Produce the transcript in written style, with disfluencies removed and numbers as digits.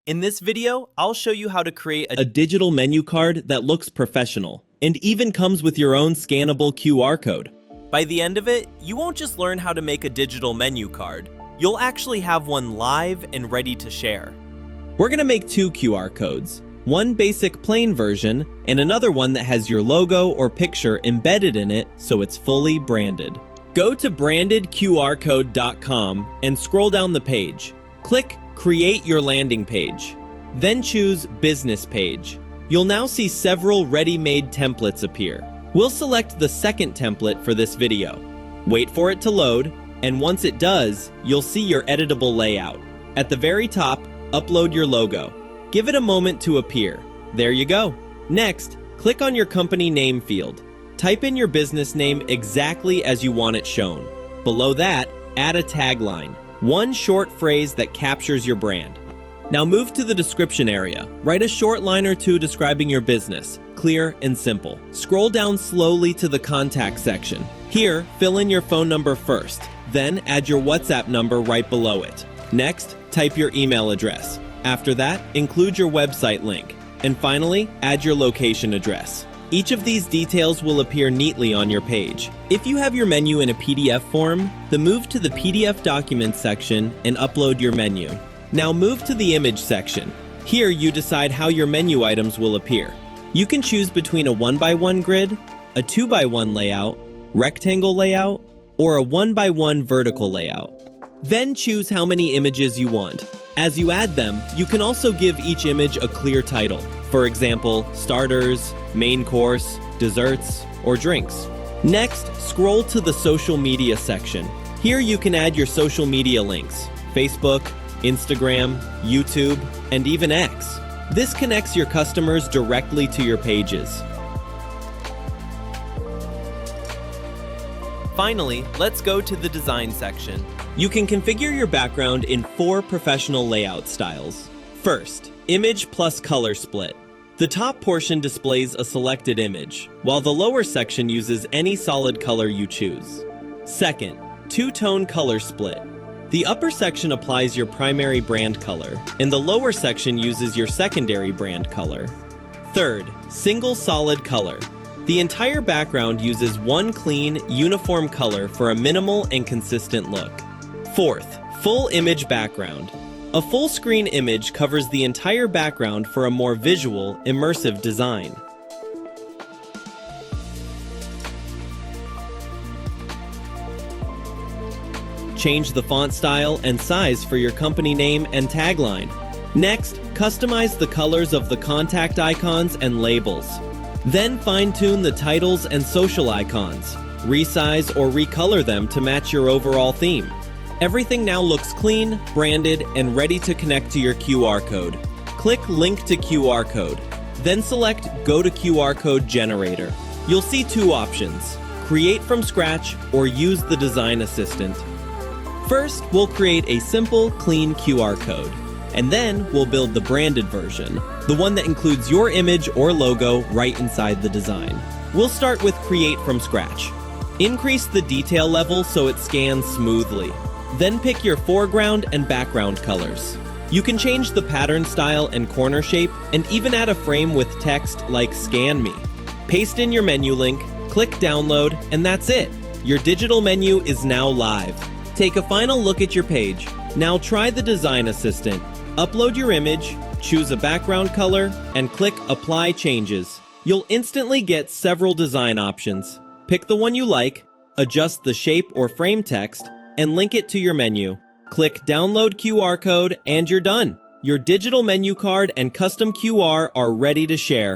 In this video, I'll show you how to create A digital menu card that looks professional and even comes with your own scannable QR code. By the end of it, you won't just learn how to make a digital menu card. You'll actually have one live and ready to share. We're gonna make two QR codes, one basic plain version and another one that has your logo or picture embedded in it so it's fully branded. Go to brandedqrcode.com and scroll down the page. Click Create your landing page. Then choose Business Page. You'll now see several ready-made templates appear. We'll select the second template for this video. Wait for it to load, and once it does, you'll see your editable layout. At the very top, upload your logo. Give it a moment to appear. There you go. Next, click on your company name field. Type in your business name exactly as you want it shown. Below that, add a tagline. One short phrase that captures your brand. Now move to the description area. Write a short line or two describing your business, clear and simple. Scroll down slowly to the contact section. Here, fill in your phone number first, then add your WhatsApp number right below it. Next, type your email address. After that, include your website link. And finally, add your location address. Each of these details will appear neatly on your page. If you have your menu in a PDF form, then move to the PDF Documents section and upload your menu. Now move to the Image section. Here you decide how your menu items will appear. You can choose between a 1x1 grid, a 2x1 layout, rectangle layout, or a 1x1 vertical layout. Then choose how many images you want. As you add them, you can also give each image a clear title. For example, starters, main course, desserts, or drinks. Next, scroll to the social media section. Here you can add your social media links: Facebook, Instagram, YouTube, and even X. This connects your customers directly to your pages. Finally, let's go to the design section. You can configure your background in 4 professional layout styles. First, image plus color split. The top portion displays a selected image, while the lower section uses any solid color you choose. Second, two-tone color split. The upper section applies your primary brand color, and the lower section uses your secondary brand color. Third, single solid color. The entire background uses one clean, uniform color for a minimal and consistent look. Fourth, full image background. A full screen image covers the entire background for a more visual, immersive design. Change the font style and size for your company name and tagline. Next, customize the colors of the contact icons and labels. Then fine-tune the titles and social icons. Resize or recolor them to match your overall theme. Everything now looks clean, branded, and ready to connect to your QR code. Click Link to QR Code. Then select Go to QR Code Generator. You'll see 2 options: Create from scratch or use the Design Assistant. First, we'll create a simple, clean QR code. And then we'll build the branded version, the one that includes your image or logo right inside the design. We'll start with Create from scratch. Increase the detail level so it scans smoothly. Then pick your foreground and background colors. You can change the pattern style and corner shape, and even add a frame with text like "Scan Me." Paste in your menu link, click Download, and that's it. Your digital menu is now live. Take a final look at your page. Now try the Design Assistant. Upload your image, choose a background color, and click Apply Changes. You'll instantly get several design options. Pick the one you like, adjust the shape or frame text, and link it to your menu. Click Download QR Code and you're done. Your digital menu card and custom QR are ready to share.